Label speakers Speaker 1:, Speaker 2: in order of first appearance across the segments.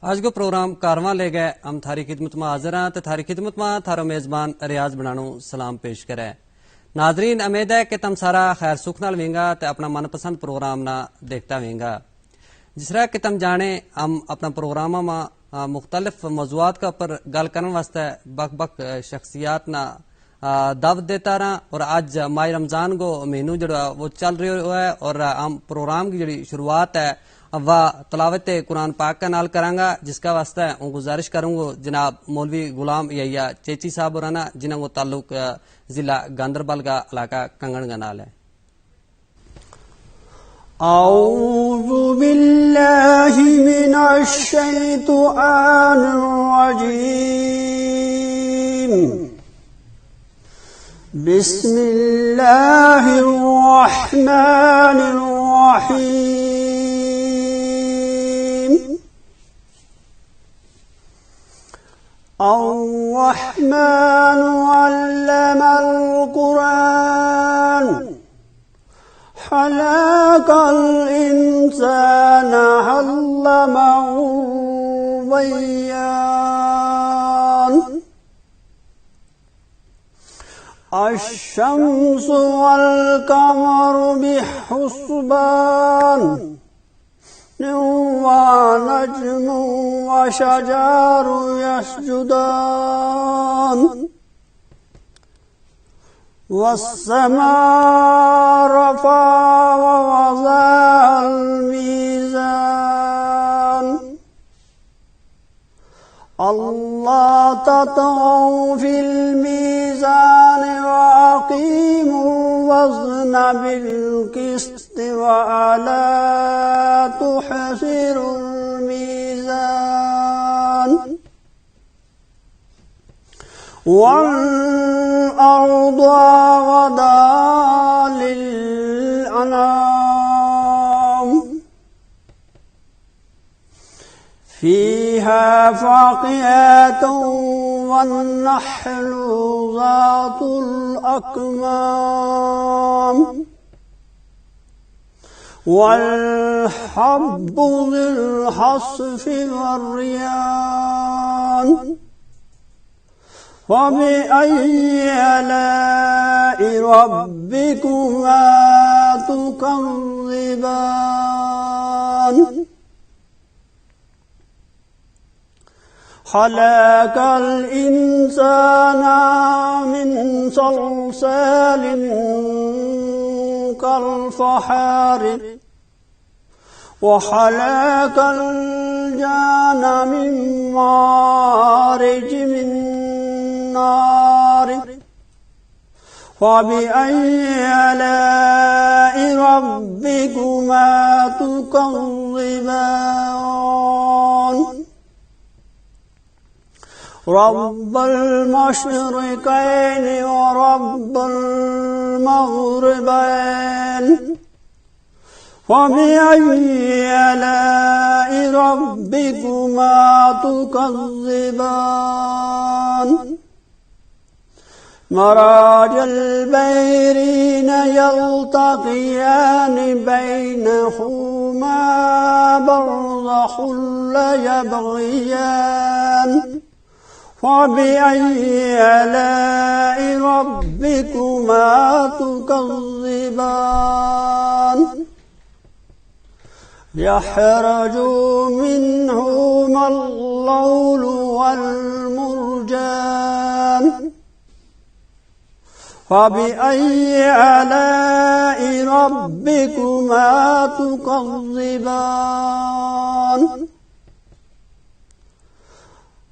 Speaker 1: آج کو پروگرام کارواں لے گئے ہم تھاری خدمت میں حاضر ہیں تے تھاری خدمت میں تھارو میزبان ریاض بنانو سلام پیش کرے. ناظرین امید ہے کہ تم سارا خیر سکھ نال وینگا تے اپنا من پسند پروگرام نہ دیکھتا وینگا. جس طرح کہ تم جانے ہم اپنا پروگرام میں مختلف موضوعات کا پر گل کرنے واسطے بک بک شخصیات نہ دعوت دیتا رہا اور آج ماہ رمضان کو مہینوں جڑا وہ چل رہا ہے اور ہم پروگرام کی جڑی شروعات ہے وہ تلاوت قرآن پاک کا نال کرانگا جس کا واسطہ ہے گزارش کروں گا جناب مولوی غلام یا چیچی صاحب اور جنہوں کو تعلق ضلع گاندربل کا علاقہ کنگن کا نال ہے.
Speaker 2: اعوذ باللہ من الشیطان الرجیم بسم اللہ الرحمن الرحیم. الرحمن علم القرآن خلق الإنسان علمه البيان. الشمس والقمر بحسبان ونجم وشجر يسجدان والسماء رفعها ووضع الميزان الله تطغوا في الميزان وأقيموا الوزن بالقسط ولا تخسروا الميزان والأرض وضعها للأنام فيها فاكهة والنخل ذات الأكمام والحب ذو العصف والريان. فبأي آلاء ربكما تكذبان. خلق الإنسان من صلصال كالفخار وخلق الجان من مارج من نار. فبأي آلاء ربكما تكذبان. رب المشرقين ورب المغربين. فبأي آلاء ربكما تكذبان. مرج البحرين يلتقيان بينهما برزخ لا يبغيان. فبأي آلاء ربكما تكذبان. يخرج منهما اللؤلؤ والمرجان. فبأي آلاء ربكما تكذبان.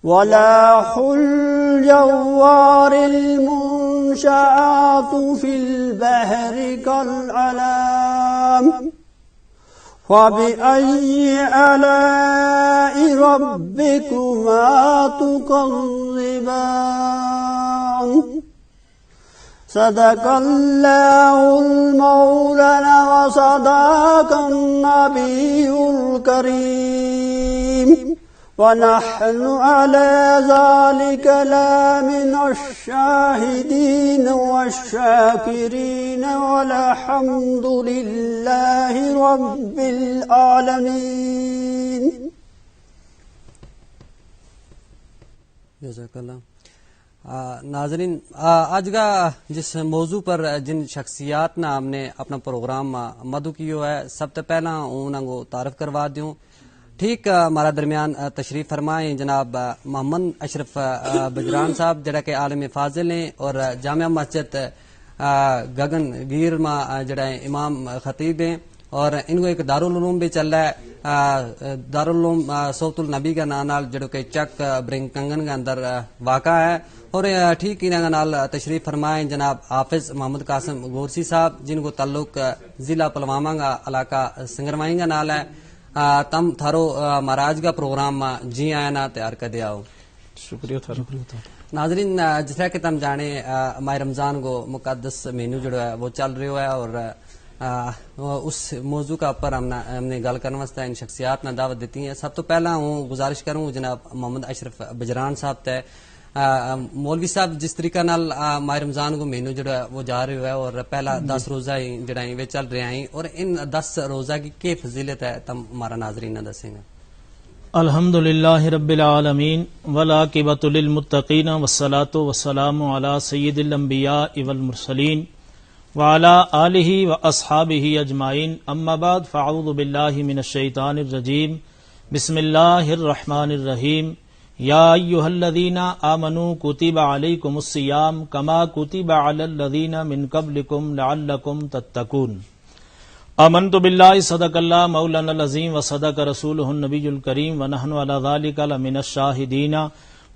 Speaker 2: ولاح الجوار المنشآت في البحر كالأعلام. فبأي آلاء ربكما تكذبان. صدق الله المولانا وصدق النبي الكريم ونحن على ذلك لمن الشاهدين والشاكرين والحمد لله رب العالمين.
Speaker 1: جزاک اللہ۔ ناظرین، آج کا جس موضوع پر جن شخصیات نے ہم نے اپنا پروگرام مدعو کیو ہے، سب تو پہلا انہوں کو تعارف کروا دوں۔ ٹھیک ہمارا درمیان تشریف فرمائیں جناب محمد اشرف بجران صاحب، جڑا کہ عالم فاضل ہیں اور جامعہ مسجد گگن گیر میں جڑا امام خطیب ہیں، اور ان کو ایک دارالعلوم بھی چل رہا ہے، دارالعلوم صوت النبی کا نام جڑو کہ چک برنگ کنگن کے اندر واقع ہے۔ اور ٹھیک انہوں نال تشریف فرمائیں جناب حافظ محمد قاسم گورسی صاحب، جن کو تعلق ضلع پلوامہ کا علاقہ سنگروائی کا نال ہے۔ تم تھارو مہاراج کا پروگرام جی آیا نا تیار کر دیا ہو۔
Speaker 3: شکریہ تھا۔
Speaker 1: ناظرین، جس طرح کہ تم جانے ماہ رمضان کو مقدس مہینو جو ہے وہ چل رہا ہے، اور اس موضوع کا پر ہم نے گل کرنے واسطے ان شخصیات نے دعوت دیتی ہے۔ سب تو پہلا ہوں گزارش کروں جناب محمد اشرف بجران صاحب تے، مولوی صاحب جس طریقہ نال ماہ رمضان کو مہینو جو ہے وہ جا رہا ہے، اور پہلا 10 روزہ ہی جڑا وہ چل رہے ہیں، اور ان 10 روزہ کی کیا فضیلت ہے تم ہمارا ناظرین نے دسیں گے؟
Speaker 3: الحمدللہ رب العالمین والعاقبۃ للمتقین والصلاۃ والسلام علی سید الانبیاء والمرسلین وعلی آلہ واصحابہ اجمعین، اما بعد فاعوذ باللہ من الشیطان الرجیم، بسم اللہ الرحمن الرحیم، یا ایھا الذین آمنوا کتب علیکم الصیام کما کتب علی الذین من قبلکم لعلکم تتقون۔ آمنت باللہ صدق اللہ مولانا العظیم وصدق رسولہ النبی الکریم ونحن علی ذلک لمن الشاہدین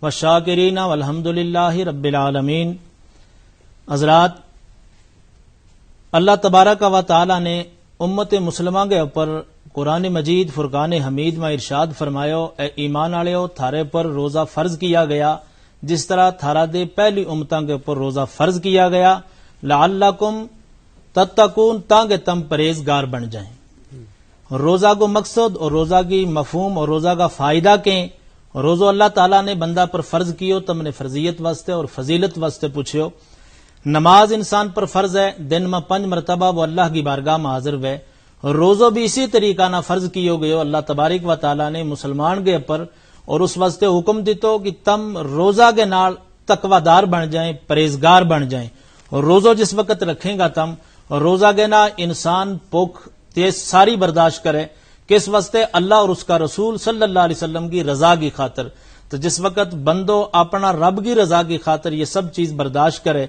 Speaker 3: والشاکرین والحمد للہ رب العالمین۔ حضرات، اللہ تبارک و تعالی نے امت مسلمہ کے اوپر قرآن مجید فرقان حمید میں ارشاد فرمایا، اے ایمان والےو، تھارے پر روزہ فرض کیا گیا جس طرح تھارا دے پہلی امتوں کے اوپر روزہ فرض کیا گیا، لعلکم تتقون، تاکہ تم پرہیزگار بن جائیں۔ روزہ کو مقصد اور روزہ کی مفہوم اور روزہ کا فائدہ کہیں، روزہ اللہ تعالیٰ نے بندہ پر فرض کیو، تم نے فرضیت واسطے اور فضیلت واسطے پوچھو۔ نماز انسان پر فرض ہے، دن میں 5 مرتبہ وہ اللہ کی بارگاہ میں حاضر ہوئے۔ روزہ بھی اسی طریقہ نہ فرض کیو گئے، اللہ تبارک و تعالیٰ نے مسلمان کے اوپر اور اس واسطے حکم دیتو کہ تم روزہ کے نال تقوی دار بن جائیں، پرہیزگار بن جائیں۔ روزہ جس وقت رکھیں گا تم، روزہ کے نال انسان بھوک تیز ساری برداشت کرے، کس واسطے؟ اللہ اور اس کا رسول صلی اللہ علیہ وسلم کی رضا کی خاطر۔ تو جس وقت بندو اپنا رب کی رضا کی خاطر یہ سب چیز برداشت کرے،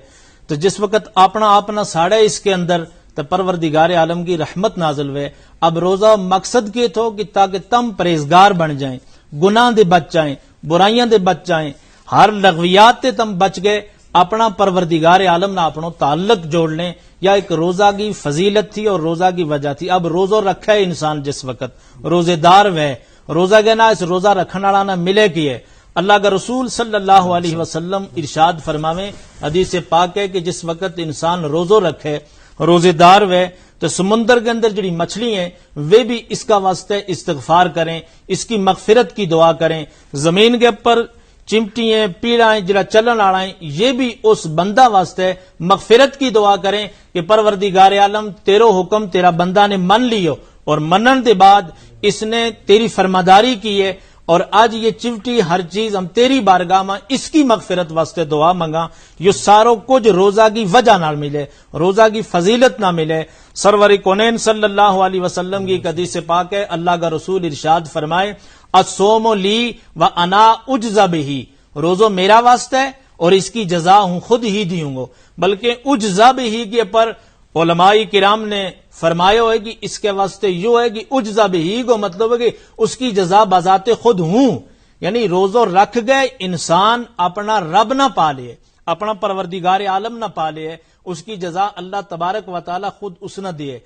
Speaker 3: تو جس وقت اپنا ساڑے اس کے اندر، تو پروردگار عالم کی رحمت نازل ہوئے۔ اب روزہ مقصد کے تھو کہ تاکہ تم پرہیزگار بن جائیں، گناہ دے بچ جائیں، برائیاں دے بچ جائیں، ہر لغویات تے تم بچ گئے، اپنا پروردگار عالم نہ اپنا تعلق جوڑ لیں۔ یا ایک روزہ کی فضیلت تھی اور روزہ کی وجہ تھی۔ اب روزہ رکھا ہے انسان جس وقت روزے دار ہے، روزہ کے نا اس روزہ رکھنے والا نہ ملے کی ہے۔ اللہ کا رسول صلی اللہ علیہ وسلم ارشاد فرماویں، حدیث پاک ہے کہ جس وقت انسان روزہ رکھے، روزے دار ہوئے، تو سمندر کے اندر جڑی مچھلی ہیں وہ بھی اس کا واسطے استغفار کریں، اس کی مغفرت کی دعا کریں۔ زمین کے اوپر چمٹی ہیں، پیڑا ہیں، جڑا چلن والا ہیں، یہ بھی اس بندہ واسطے مغفرت کی دعا کریں کہ پروردگار عالم تیرو حکم تیرا بندہ نے من لیو، اور منن دے بعد اس نے تیری فرماداری کی ہے، اور آج یہ چمٹی ہر چیز ہم تیری بارگاہ میں اس کی مغفرت واسطے دعا منگا، یہ ساروں کچھ روزہ کی وجہ نہ ملے، روزہ کی فضیلت نہ ملے۔ سرور کونین صلی اللہ علیہ وسلم کی حدیث پاک ہے، اللہ کا رسول ارشاد فرمائے، الصوم لی و انا اجزا بہی، روزہ میرا واسطہ ہے اور اس کی جزا ہوں خود ہی دیوں گا۔ بلکہ اجزا بہی کے پر علماء کرام نے فرمایا ہے کہ اس کے واسطے یوں ہے کہ اجزا بہی کو مطلب ہے کہ اس کی جزا بذات خود ہوں، یعنی روزہ رکھ گئے انسان اپنا رب نہ پا لے، اپنا پروردگار عالم نہ پا لے، اس کی جزا اللہ تبارک و تعالی خود اس نہ دیے۔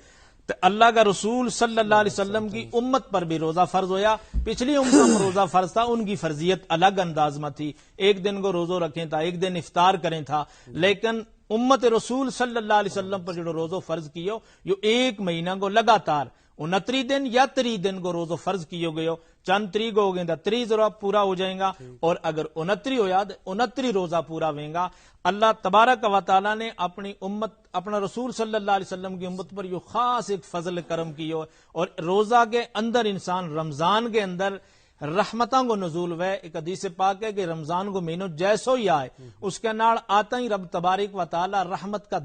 Speaker 3: تو اللہ کا رسول صلی اللہ علیہ وسلم کی امت پر بھی روزہ فرض ہویا، پچھلی امتوں میں روزہ فرض تھا، ان کی فرضیت الگ انداز میں تھی، ایک دن کو روزہ رکھیں تھا، ایک دن افطار کریں تھا، لیکن امت رسول صلی اللہ علیہ وسلم پر جو روزہ فرض کیو یہ ایک مہینہ کو لگاتار 29 دن یا 30 دن کو روزہ فرض کیو گئے، چند تریق ہو گئے تو 30 ضرور پورا ہو جائیں گا، اور اگر 29 ہو یاد 29 روزہ پورا ہوئیں گا۔ اللہ تبارک و تعالیٰ نے اپنی امت، اپنا رسول صلی اللہ علیہ وسلم کی امت پر یہ خاص ایک فضل کرم کیو، اور روزہ کے اندر انسان رمضان کے اندر رحمتاں کو نزول ہوئے. ایک حدیث پاک ہے کہ رمضان کو مہینوں جیسو ہی آئے اس کے نال آتا ہی رب تبارک و تعالی رحمت کا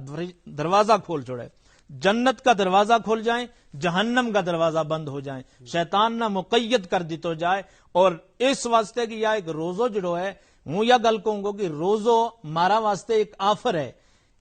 Speaker 3: دروازہ کھول چھوڑے, جنت کا دروازہ کھول جائیں, جہنم کا دروازہ بند ہو جائیں, شیطان نہ مقید کر دیتو جائے. اور اس واسطے کہ یا ایک روزو جڑو ہے, ہوں یا گل کہوں گا کہ روزو مارا واسطے ایک آفر ہے,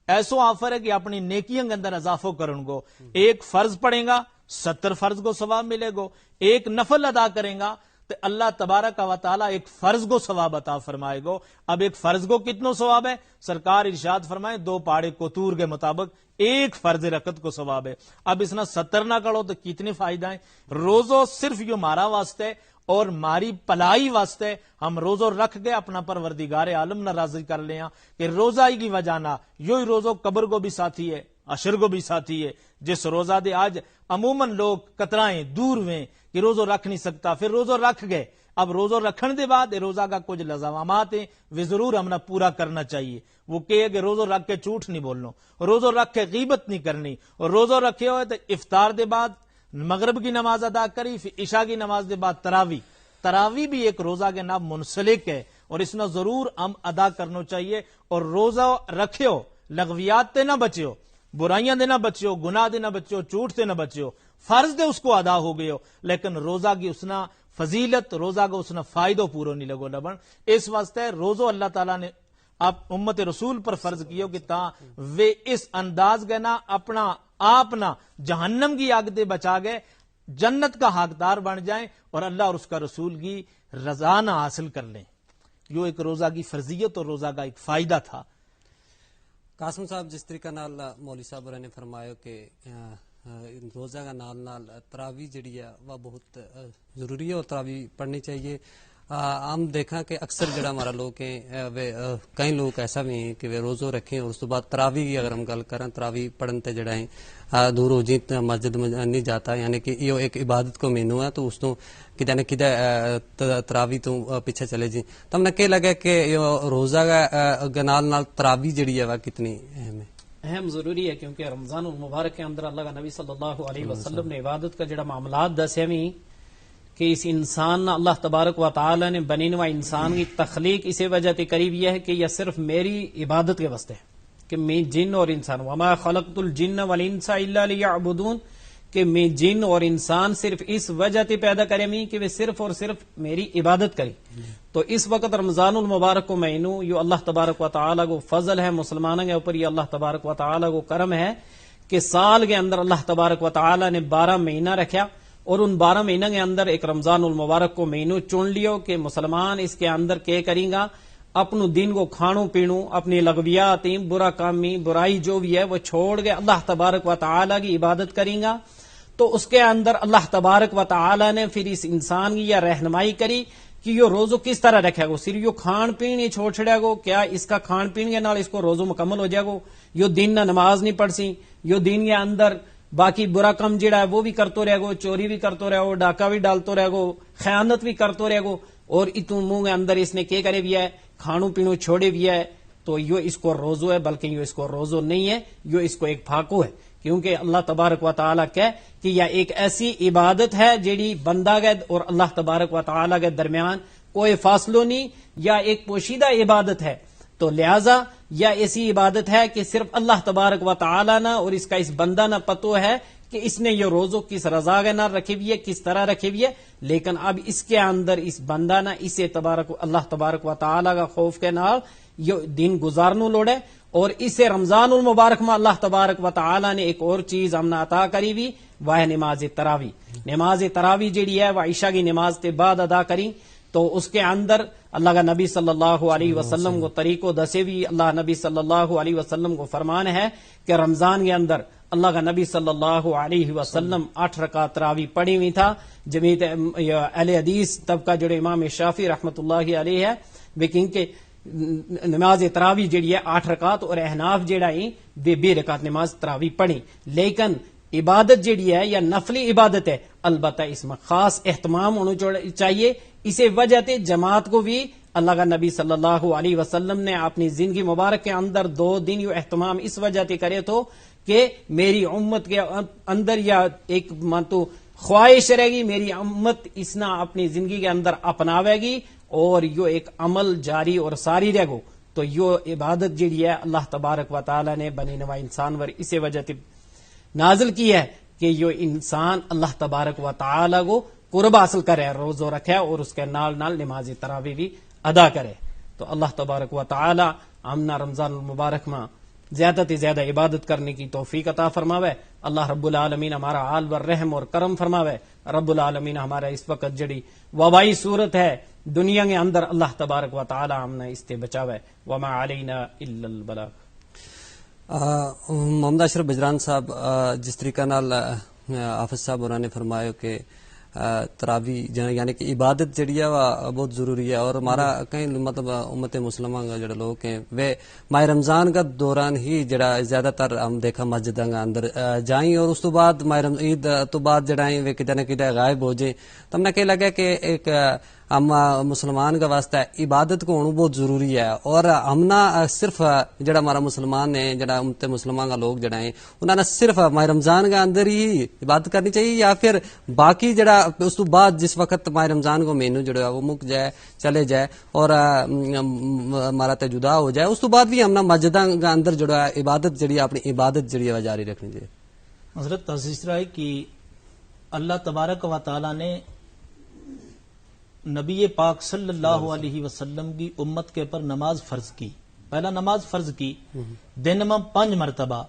Speaker 3: ایسو آفر ہے کہ اپنی نیکیوں کے اندر اضافہ کرن گو. ایک فرض پڑھیں گا 70 فرض کو ثواب ملے گو, ایک نفل ادا کریں گا تو اللہ تبارک و تعالی ایک فرض کو ثواب عطا فرمائے گو. اب ایک فرض کو کتنو ثواب ہے؟ سرکار ارشاد فرمائے 2 پاڑے کوتور کے مطابق ایک فرض رکعت کو ثواب ہے. اب اس نے 70 نہ کرو تو کتنے فائدہ ہیں. روزو صرف یہ مارا واسطے اور ماری پلائی واسطے ہم روزو رکھ گئے اپنا پروردگار عالم نہ راضی کر لیا کہ روزائی کی وجہ نہ یوں روزو قبر کو بھی ساتھی ہے, عشر کو بھی ساتھی ہے. جس روزہ دے آج عموماً لوگ کترائیں دور ہوئے کہ روزو رکھ نہیں سکتا, پھر روزو رکھ گئے. اب روزو رکھنے دے بعد روزہ کا کچھ لازمات ہیں وہ ضرور ہم نے پورا کرنا چاہیے. وہ کہ روزو رکھ کے جھوٹ نہیں بولنا, روزو رکھ کے غیبت نہیں کرنی, اور روزو رکھے ہوئے تو افطار دے بعد مغرب کی نماز ادا کری, پھر عشاء کی نماز دے بعد تراوی بھی ایک روزہ کے نام منسلک ہے اور اس نے ضرور ہم ادا کرنا چاہیے. اور روزہ رکھیو لغویات تے نہ بچیو, برائیاں دے نہ بچیو, گناہ دے نہ بچیو, جھوٹ سے نہ بچیو. فرض دے اس کو ادا ہو گئے ہو لیکن روزہ کی اسنا فضیلت, روزہ کا اسنا فائدہ پورو نہیں لگو لبن. اس واسطے روزو اللہ تعالیٰ نے آپ امت رسول پر فرض کیو کہ تا وہ اس انداز گئے نا اپنا آپ نہ جہنم کی آگ دے بچا گئے, جنت کا حقدار بن جائیں اور اللہ اور اس کا رسول کی رضا نہ حاصل کر لیں. یہ ایک روزہ کی فرضیت اور روزہ کا ایک فائدہ تھا.
Speaker 1: قاسم صاحب جس طریقہ نال مولوی صاحب نے فرمایا کہ روزہ کا نال نال تراوی جڑی ہے وہ بہت ضروری ہے اور تراوی پڑھنی چاہیے. ہم دیکھا کہ اکثر جڑا ہمارا لوگ ہیں کئی لوگ ایسا بھی ہیں کہ وہ روزو رکھیں اور اس تو بعد تراوی کی اگر ہم گل کریں تراوی پڑھن تے جڑا ہے دور ہو جی مسجد نہیں جاتا, یعنی کہ یہ ایک عبادت کو مینو ہے تو اس تو کدے نہ کدے تراوی تو پیچھے چلے جی. تو ہم نے کہ لگا کہ روزہ کا نال نال تراوی جڑی ہے وہ کتنی اہم ہے؟
Speaker 4: اہم ضروری ہے کیونکہ رمضان المبارک کے اندر اللہ کا نبی صلی اللہ علیہ وسلم نے عبادت کا جڑا معاملات دسے ہوئی کہ اس انسان اللہ تبارک و تعالی نے بنی نوع انسان کی تخلیق اسی وجہ سے قریب یہ ہے کہ یہ صرف میری عبادت کے واسطے ہے کہ میں جن اور انسان وما خلقت الجن والانس الا لیعبدون, کہ میں جن اور انسان صرف اس وجہ سے پیدا کرے میں کہ وہ صرف اور صرف میری عبادت کریں. تو اس وقت رمضان المبارک کو مہینوں یہ اللہ تبارک و تعالی کو فضل ہے مسلمانوں کے اوپر, یہ اللہ تبارک و تعالی کو کرم ہے کہ سال کے اندر اللہ تبارک و تعالی نے 12 مہینہ رکھا اور ان 12 مہینوں کے اندر ایک رمضان المبارک کو مہینوں چن لیو کہ مسلمان اس کے اندر کیا کریں گا, اپنو دن کو کھانوں پینوں اپنی لغویات برا کامی برائی جو بھی ہے وہ چھوڑ کے اللہ تبارک و تعالی کی عبادت کریں گا. تو اس کے اندر اللہ تبارک و تعالی نے پھر اس انسان کی یہ رہنمائی کری کہ یہ روزو کس طرح رکھے گو. صرف یہ کھان پین یہ چھوڑ چھڑے گو, کیا اس کا کھان پین کے نال اس کو روزو مکمل ہو جائے گو؟ یہ دن نہ نماز نہیں پڑھ سی, یہ دن کے اندر باقی برا کم جڑا ہے وہ بھی کرتو رہے گو, چوری بھی کرتو رہے گو, ڈاکہ بھی ڈالتو رہے گو, خیانت بھی کرتو رہے گو, اور اتو منہ کے اندر اس نے کیا کرے بھی ہے, کھانوں پینوں چھوڑے بھی ہے. تو یہ اس کو روزو ہے, بلکہ یہ اس کو روزو نہیں ہے, یہ اس کو ایک پھاکو ہے. کیونکہ اللہ تبارک و تعالیٰ کہ یہ ایک ایسی عبادت ہے جیڑی بندہ کے اور اللہ تبارک و تعالیٰ کے درمیان کوئی فاصلہ نہیں, یا ایک پوشیدہ عبادت ہے. تو لہذا یا ایسی عبادت ہے کہ صرف اللہ تبارک و تعالیٰ نہ اور اس کا اس بندہ نہ پتو ہے کہ اس نے یہ روزو کس رضا کے نہ رکھی ہوئی ہے, کس طرح رکھی ہوئی ہے. لیکن اب اس کے اندر اس بندہ نہ اسے اللہ تبارک و تعالیٰ کا خوف کے نال یہ دن گزارنو لوڑے. اور اسے رمضان المبارک میں اللہ تبارک و تعالیٰ نے ایک اور چیز ہم نے عطا کری بھی, وہ ہے نماز تراوی. نماز تراوی جڑی ہے وہ عشاء کی نماز کے بعد ادا کری. تو اس کے اندر اللہ کا نبی صلی اللہ علیہ وسلم کو طریقوں دسے بھی, اللہ نبی صلی اللہ علیہ وسلم کو فرمان ہے کہ رمضان کے اندر اللہ کا نبی صلی اللہ علیہ وسلم 8 رکعت تراوی پڑھی ہوئی تھا. جمعیت اہل حدیث طبقہ جو امام شافعی رحمۃ اللہ علیہ ہے لیکن کہ نماز تراوی جڑی ہے 8 رکعت اور احناف جڑا ہی 2 رکعت نماز تراوی پڑھی. لیکن عبادت جڑی ہے یا نفلی عبادت ہے, البتہ اس میں خاص اہتمام ہونا چاہیے. اسی وجہ سے جماعت کو بھی اللہ کا نبی صلی اللہ علیہ وسلم نے اپنی زندگی مبارک کے اندر 2 دن یہ اہتمام اس وجہ سے کرے تو کہ میری امت کے اندر یا ایک خواہش رہے گی میری امت اسنا اپنی زندگی کے اندر اپناوے گی اور یہ ایک عمل جاری اور ساری رہ گو تو یہ عبادت جڑی ہے اللہ تبارک و تعالی نے بنی نوا انسان ور اسی وجہ تے نازل کی ہے کہ یہ انسان اللہ تبارک و تعالی کو قرب حاصل کرے، روزہ رکھے اور اس کے نال نال نماز تراویح بھی ادا کرے. تو اللہ تبارک و تعالی ہمنا رمضان المبارک میں زیادہ سے زیادہ عبادت کرنے کی توفیق عطا فرماوے. اللہ رب العالمین ہمارا حال ور رحم اور کرم فرماوے. رب العالمین ہمارا اس وقت جڑی وبائی صورت ہے دنیا کے اندر اللہ تبارک و تعالی ہم نے اس سے بچاوے. وما علینا الا البلاغ.
Speaker 1: محمد اشرف بجران صاحب، جس طریقہ نال حافظ صاحب اور نے فرمایا کہ تراویح یعنی کہ عبادت جڑی ہے وہ بہت ضروری ہے اور ہمارا کہیں مطلب امت مسلمہ کا جڑا لوگ ہیں وہ ماہ رمضان کا دوران ہی جڑا زیادہ تر ہم دیکھا مسجد کے اندر جائیں اور اس تو بعد عید تو بعد جڑا وہ کدے نہ کدے غائب ہو جائیں. تو ہم نے کہ لگا کہ ایک ہم مسلمان کا واسطہ عبادت کو ہونا بہت ضروری ہے اور ہم نہ صرف جڑا ہمارا مسلمان ہے جڑا امت مسلمان کا لوگ جڑا ہیں انہوں نے صرف ماہ رمضان کے اندر ہی عبادت کرنی چاہیے یا پھر باقی جڑا اس تو بعد جس وقت ماہ رمضان کو مہینوں جڑا وہ مک جائے چلے جائے اور ہمارا تے جدا ہو جائے اس تو بعد بھی ہم نہ مسجد کے اندر جڑا عبادت جڑی اپنی عبادت جڑی ہے جاری رکھنی چاہیے.
Speaker 3: حضرت عزیز رائے کہ اللہ تبارک و تعالی نے نبی پاک صلی اللہ علیہ وسلم کی امت کے پر نماز فرض کی. پہلا نماز فرض کی دن میں 5 مرتبہ،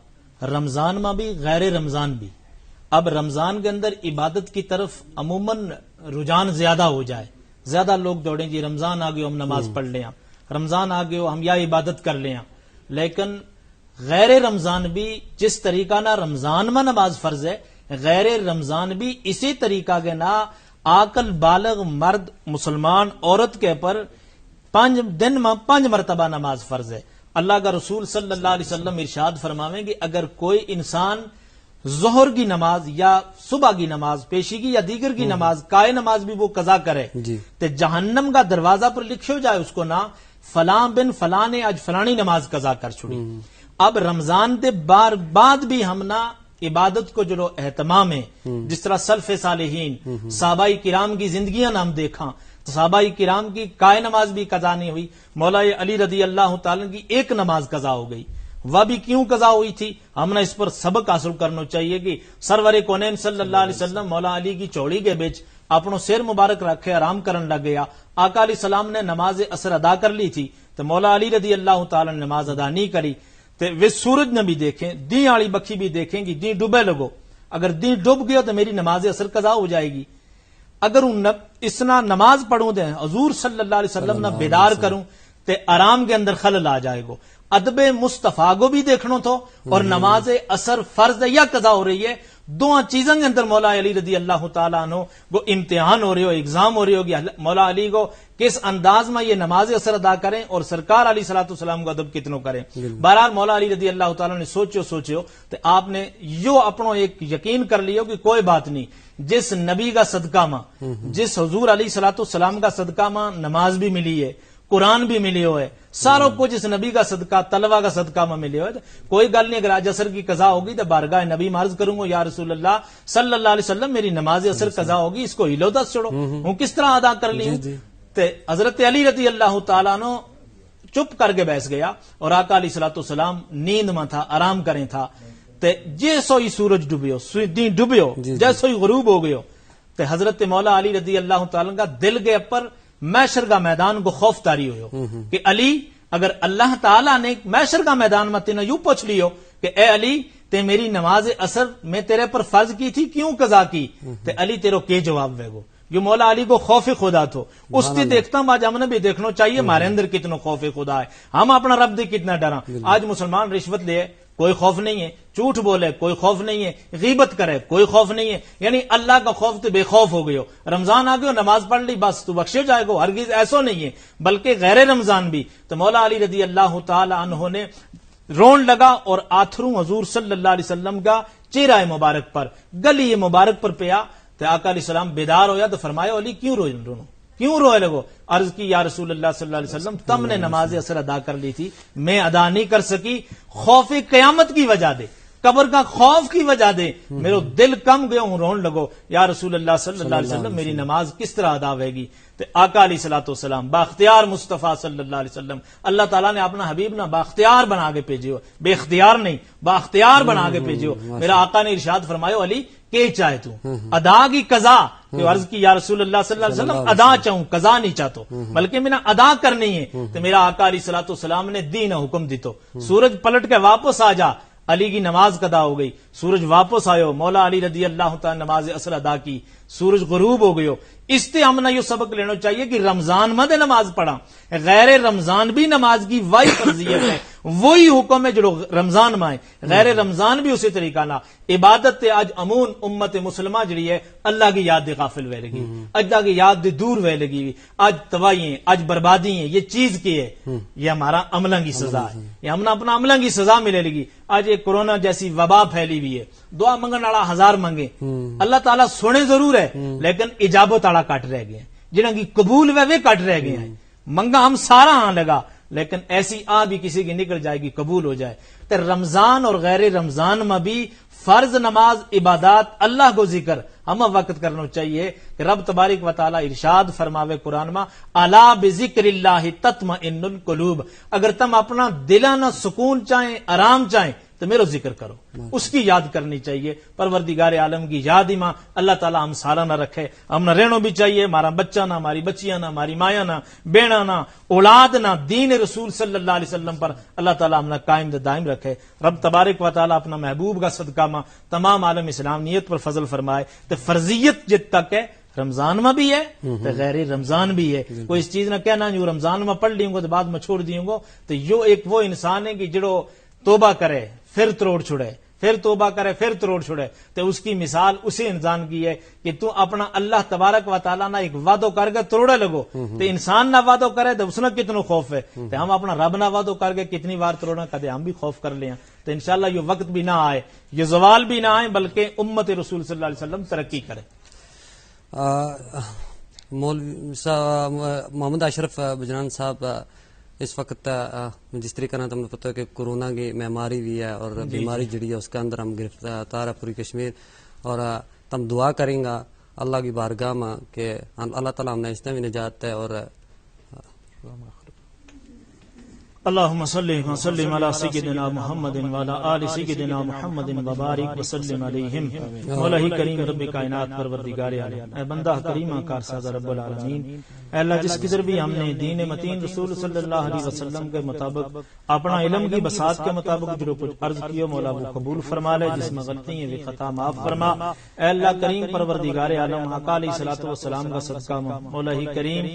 Speaker 3: رمضان میں بھی غیر رمضان بھی. اب رمضان کے اندر عبادت کی طرف عموماً رجحان زیادہ ہو جائے، زیادہ لوگ دوڑیں جی رمضان آ گئے ہم نماز پڑھ لیں، رمضان آ گئے ہم یا عبادت کر لیں. لیکن غیر رمضان بھی جس طریقہ نہ رمضان میں نماز فرض ہے غیر رمضان بھی اسی طریقہ کے نہ عاقل بالغ مرد مسلمان عورت کے پر 5 دن میں 5 مرتبہ نماز فرض ہے. اللہ کا رسول صلی اللہ علیہ وسلم ارشاد فرماویں کہ اگر کوئی انسان ظہر کی نماز یا صبح کی نماز پیشی کی یا دیگر کی نماز کائے نماز بھی وہ قضا کرے تو جہنم کا دروازہ پر لکھو جائے اس کو نہ فلاں بن فلاں نے آج فلانی نماز قضا کر چھوڑی. اب رمضان کے بعد بھی ہم نہ عبادت کو جو اہتمام ہے جس طرح سلف صالحین صحابہ کرام کی زندگیاں نام دیکھا تو صحابہ کرام کی کائے نماز بھی قضا نہیں ہوئی. مولا علی رضی اللہ تعالی کی ایک نماز قضا ہو گئی. وہ بھی کیوں قضا ہوئی تھی ہم نے اس پر سبق حاصل کرنا چاہیے کہ سرور کونین صلی اللہ علیہ وسلم مولا علی کی چوڑی کے بیچ اپنو سیر مبارک رکھے آرام کرن لگ گیا. آقا علیہ السلام نے نماز اثر ادا کر لی تھی تو مولا علی رضی اللہ تعالی نے نماز ادا نہیں کری. وہ سورج نے بھی دیکھیں دین والی بکھی بھی دیکھیں گی دین ڈوبے لگو اگر دین ڈوب گیا تو میری نماز اثر قضا ہو جائے گی. اگر اسنا نماز پڑھوں دیں حضور صلی اللہ علیہ وسلم نہ بیدار کروں تے آرام کے اندر خلل آ جائے گو. ادب مصطفیٰ کو بھی دیکھنا تو اور نماز اثر فرض یا قضا ہو رہی ہے دونوں چیزوں کے اندر مولا علی رضی اللہ تعالیٰ عنہ کو امتحان ہو رہی ہو ایگزام ہو رہی ہوگی مولا علی کو کس انداز میں یہ نماز اثر ادا کریں اور سرکار علیہ الصلوۃ والسلام کو ادب کتنوں کریں. بہرحال مولا علی رضی اللہ تعالیٰ نے سوچو تو آپ نے یو اپنو ایک یقین کر لیو کہ کوئی بات نہیں جس نبی کا صدقہ ماں جس حضور علیہ الصلوۃ والسلام کا صدقہ ماں نماز بھی ملی ہے قرآن بھی ملی ہوئے ساروں کو جس نبی کا صدقہ طلبہ کا صدقہ میں ملے ہوئے کوئی گل نہیں. اگر آج اثر کی قضا ہوگی تو بارگاہ نبی معرض کروں گا یا رسول اللہ صلی اللہ علیہ وسلم میری نماز اثر قضا ہوگی اس کو ہلو دس چھوڑو ہوں کس طرح ادا کر لی. حضرت علی رضی اللہ تعالیٰ نے چپ کر کے بیٹھ گیا اور آقا علیہ الصلوۃ والسلام نیند میں تھا آرام کریں تھا جیسو ہی سورج ڈوبیو دین ڈوبیو جیسو ہی غروب ہو گئے تو حضرت مولا علی رضی اللہ تعالیٰ کا دل کے اوپر محشر کا میدان کو خوف تاری ہوئے کہ علی اگر اللہ تعالیٰ نے محشر کا میدان میں تینا یوں پوچھ لیو کہ اے علی تے میری نماز اثر میں تیرے پر فرض کی تھی کیوں قضا کی تے علی تیرو کے جواب وے گو. جو مولا علی کو خوف خدا تو اس کی دیکھتا ہوں آج ہمیں بھی دیکھنا چاہیے ہمارے اندر کتنا خوف خدا ہے ہم اپنا رب دے کتنا ڈرا. آج مسلمان رشوت لے کوئی خوف نہیں ہے جھوٹ بولے کوئی خوف نہیں ہے غیبت کرے کوئی خوف نہیں ہے یعنی اللہ کا خوف تو بے خوف ہو گئے ہو. رمضان آ گئے نماز پڑھ لی بس تو بخشے جائے گا ہرگز ایسا نہیں ہے بلکہ غیر رمضان بھی. تو مولا علی رضی اللہ تعالی عنہ نے رون لگا اور آتھروں حضور صلی اللہ علیہ وسلم کا چہرہ مبارک پر گلی مبارک پر پیا تو آقا علیہ السلام بیدار ہویا تو فرمایا علی کیوں روئے لگو. عرض کی یا رسول اللہ صلی اللہ علیہ وسلم تم نے نماز اثر ادا کر لی تھی میں ادا نہیں کر سکی خوف قیامت کی وجہ دے قبر کا خوف کی وجہ دے میرے دل کم گیا ہوں رون لگو یا رسول اللہ صلی اللہ علیہ وسلم میری نماز کس طرح ادا ہوئے گی. تو آقا علیہ الصلوۃ والسلام باختیار مصطفیٰ صلی اللہ علیہ وسلم اللہ تعالیٰ نے اپنا حبیب نہ باختیار بنا کے بھیجو, بے اختیار نہیں باختیار بنا کے بھیجو. میرا آقا نے ارشاد فرمایا علی کہ چاہے تو ادا کی قضا, کہ عرض کی یا رسول اللہ صلی اللہ علیہ وسلم ادا چاہوں قضا نہیں چاہتا بلکہ میں نے ادا کرنی ہے. تو میرا آقا علیہ الصلوۃ والسلام نے دین حکم دی تو سورج پلٹ کے واپس آ جا. علی کی نماز قضا ہو گئی, سورج واپس آئے, مولا علی رضی اللہ تعالی نماز اصل ادا کی, سورج غروب ہو گئے. اس سے ہم نے یہ سبق لینا چاہیے کہ رمضان مد نماز پڑھا, غیر رمضان بھی نماز کی وہی فرضیت ہے, وہی حکم ہے جو رمضان میں ہے, غیر رمضان بھی اسی طریقہ نہ عبادت تے. آج امون امت مسلمہ جڑی ہے اللہ کی یاد دے غافل وے لگی, اللہ کی یاد دے دور وے لگی, آج تباہی ہیں, آج بربادی ہیں. یہ چیز کی ہے, یہ ہمارا عملوں کی سزا ہے, یہ ہم نے اپنا عملوں کی سزا ملے لگی. آج یہ کورونا جیسی وبا پھیلی ہوئی ہے, دعا منگن والا ہزار منگے, اللہ تعالیٰ سونے ضرور ہے لیکن اجابت والا کٹ رہ گئے, جنہاں کی قبول وہ کٹ رہ گئے ہیں. منگا ہم سارا ہاں لگا لیکن ایسی بھی کسی کی نکل جائے گی قبول ہو جائے. تو رمضان اور غیر رمضان میں بھی فرض نماز عبادات اللہ کو ذکر ہم وقت کرنا چاہیے کہ رب تبارک و تعالی ارشاد فرماوے قرآن میں الا بذکر اللہ تطمئن القلوب. اگر تم اپنا دلانہ سکون چاہیں, آرام چاہیں تو میرا ذکر کرو, اس کی یاد کرنی چاہیے. پروردگار عالم کی یاد ہی ماں اللہ تعالیٰ ہم سارا نہ رکھے, ہم نہ رہنو بھی چاہیے. ہمارا بچہ نہ, ہماری بچیاں نہ, ہماری مایا نہ, بیڑا نہ, اولاد نہ, دین رسول صلی اللہ علیہ وسلم پر اللہ تعالیٰ ہم نہ قائم دائم رکھے. رب تبارک و تعالیٰ اپنا محبوب کا صدقہ ماں تمام عالم اسلامیت پر فضل فرمائے. تو فرضیت جت تک ہے رمضان میں بھی ہے تو غیر رمضان بھی ہے. کوئی اس چیز نہ کہنا جو رمضان میں پڑھ لیوں گا تو بعد میں چھوڑ دیوں گا. تو یہ ایک وہ انسان ہے کہ جڑو توبہ کرے پھر تروڑ چھڑے, پھر توبہ کرے پھر تروڑ چھڑے. تو اس کی مثال اسی انسان کی ہے کہ تو اپنا اللہ تبارک و تعالیٰ نہ ایک وعدو کر کے توڑے لگو. تو انسان نہ وعدو کرے تو اس نے کتنا خوف ہے, تو ہم اپنا رب نہ وعدو کر کے کتنی بار توڑنا کدے ہم بھی خوف کر لیں. تو انشاءاللہ یہ وقت بھی نہ آئے, یہ زوال بھی نہ آئے, بلکہ امت رسول صلی اللہ علیہ وسلم ترقی کرے.
Speaker 1: مولوی صاحب محمد اشرف بجنان صاحب, اس وقت جس طریقے سے تمہیں پتہ ہے کہ کورونا کی بیماری بھی ہے اور بیماری جڑی ہے اس کے اندر ہم گرفتار ہے پوری کشمیر, اور تم دعا کریں گا اللہ کی بارگاہ میں کہ اللہ تعالیٰ ہم نے اس نے بھی نجات ہے. اور
Speaker 3: اللهم صل وسلم على سيدنا محمد وعلى آل سيدنا محمد وبارك وسلم عليهم. مولا کریم رب کائنات پروردگار عالم, اے بندہ کریمہ کارساز رب العالمین, اے اللہ جس قدر بھی ہم نے دین متین رسول صلی اللہ علیہ وسلم کے مطابق اپنا علم کی بساط کے مطابق جو کچھ عرض کیا مولا وہ قبول فرما لے, جس میں غلطی ہے وہ خطا معاف فرما. اے اللہ کریم پروردگار عالم, آقا علیہ الصلوۃ والسلام کا صدقہ مولا ہی کریم,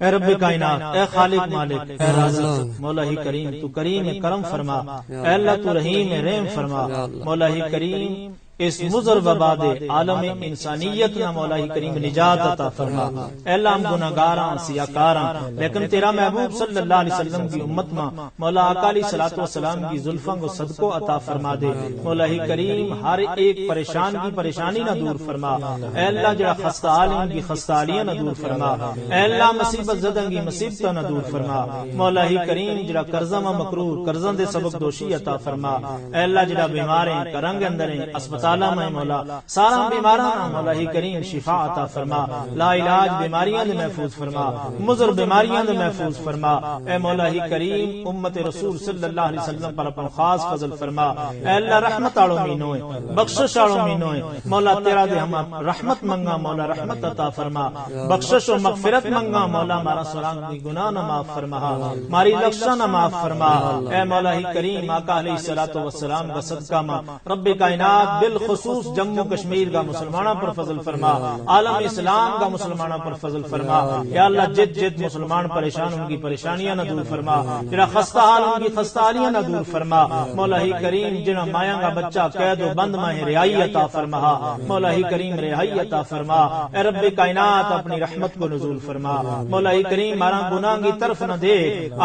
Speaker 3: اے رب کائنات, اے خالق مالک, اے رازق, مولا ہی کریم تو کریم کرم فرما. اے اللہ تو رحیم رحم فرما. مولا ہی کریم اس مضر وبا دے عالم انسانیت نہ مولا ہی کریم نجات عطا فرما. اے اللہ ہم گناہگاراں سیاکاراں, لیکن تیرا محبوب صلی اللہ علیہ وسلم کی امت میں مولا آقا علیہ الصلوۃ والسلام کی زلفوں کو صدقو عطا فرما دے. مولا ہی کریم ہر ایک پریشان کی پریشانی نہ دور فرما. اے اللہ جڑا خستہ عالم کی خستالیاں نہ دور فرما. اے اللہ مصیبت زدہ کی مصیبتاں نہ دور فرما. مولا ہی کریم جڑا قرضہ میں مقرور قرضاں دے سبق دوشی عطا فرما. اے اللہ جڑا بیمار ہیں کرنگ اندر ہیں اسپتال میں مولا سارا بیماراں مولا ہی کریم شفا عطا فرما. لا علاج بیماریاں دے محفوظ فرما, مضر بیماریاں دے محفوظ فرما. اے مولا ہی کریم امت رسول صلی اللہ علیہ وسلم پر اپنا خاص فضل فرما. اے اللہ رحمت آڑو مینو ہے, بخشش آڑو مینو ہے, مولا تیرا دے ہم رحمت منگا, مولا رحمت عطا فرما. بخشش و مغفرت منگا, مولا ہمارا سرانگ کی گناہ نہ معاف فرما, ہماری لغزہ نہ معاف فرما. اے مولا ہی کریم آقا علیہ الصلوۃ والسلام کا صدقہ ماں رب کائنات بالخصوص جموں کشمیر کا مسلمانوں پر فضل فرما, عالم اسلام کا مسلمانوں پر فضل فرما. یا اللہ جت جت مسلمان پریشان ان کی پریشانیاں نہ دور فرما, جنہ خستہ حال ان کی خستالیاں نہ دور فرما. مولا ہی کریم جنہ مایاں کا بچہ قید و بند میں رہائی عطا فرما. مولا ہی کریم رہائی عطا فرما. اے رب کائنات اپنی رحمت کو نزول فرما. مولا ہی کریم ہمارا گناہ کی طرف نہ دے,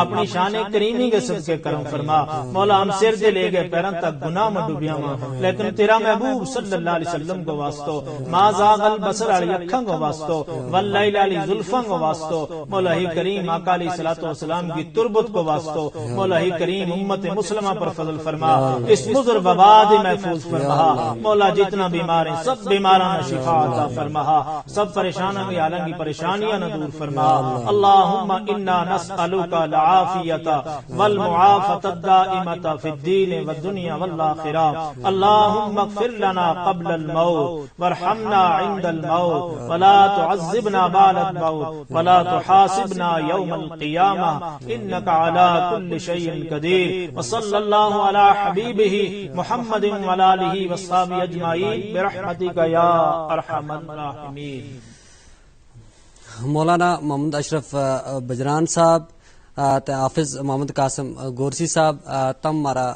Speaker 3: اپنی شان کریمی کے صدقے کرم فرما. مولا ہم سر دے لے گئے پیروں تک گناہ میں ڈوبیا ماں, لیکن تیرا محبوب محبوب صلی اللہ علیہ وسلم کو واسطو ما زاغ البصر علی اکھن کو واسطو واللیل علی زلفن کو واسطو مولا کریم آقا علیہ الصلوۃ والسلام کی تربت کو واسطو مولا کریم امت مسلمہ پر فضل فرما، اس مضر وبا سے محفوظ فرما مولا، جتنا بیمار ہیں سب بیماراں شفا عطا فرما، سب پریشانوں کی عالم کی پریشانیاں دور فرما۔ اللہم انا نسألک العافیۃ والمعافۃ الدائمۃ فی الدین والدنیا والآخرہ، اللہم اغفر لنا قبل الموت وارحمنا عند الموت ولا تعذبنا بعد الموت ولا تحاسبنا یوم القیامہ انک علی کل شیء قدیر، وصلی اللہ علی حبیبہ محمد وعلی آلہ وصحبہ اجمعین برحمتک یا ارحم الراحمین۔
Speaker 1: مولانا محمد اشرف بجران صاحب تے حافظ محمد قاسم گورسی صاحب تم ہمارا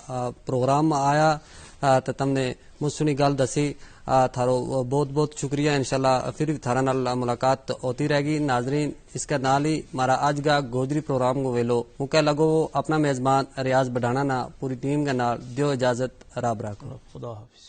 Speaker 1: پروگرام آیا تے تم نے مسنی گل دسی، تھارو بہت بہت شکریہ۔ انشاءاللہ پھر بھی تھارا نال ملاقات ہوتی رہے گی۔ ناظرین اس کے نال ہی ہمارا آج کا گوجری پروگرام کو ویلو مکہ لگو اپنا میزبان ریاض بڑھانا نا پوری ٹیم کے نال دیو اجازت، رب رکھو،
Speaker 3: خدا حافظ۔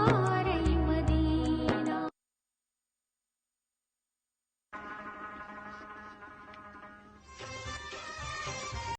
Speaker 5: ہمارا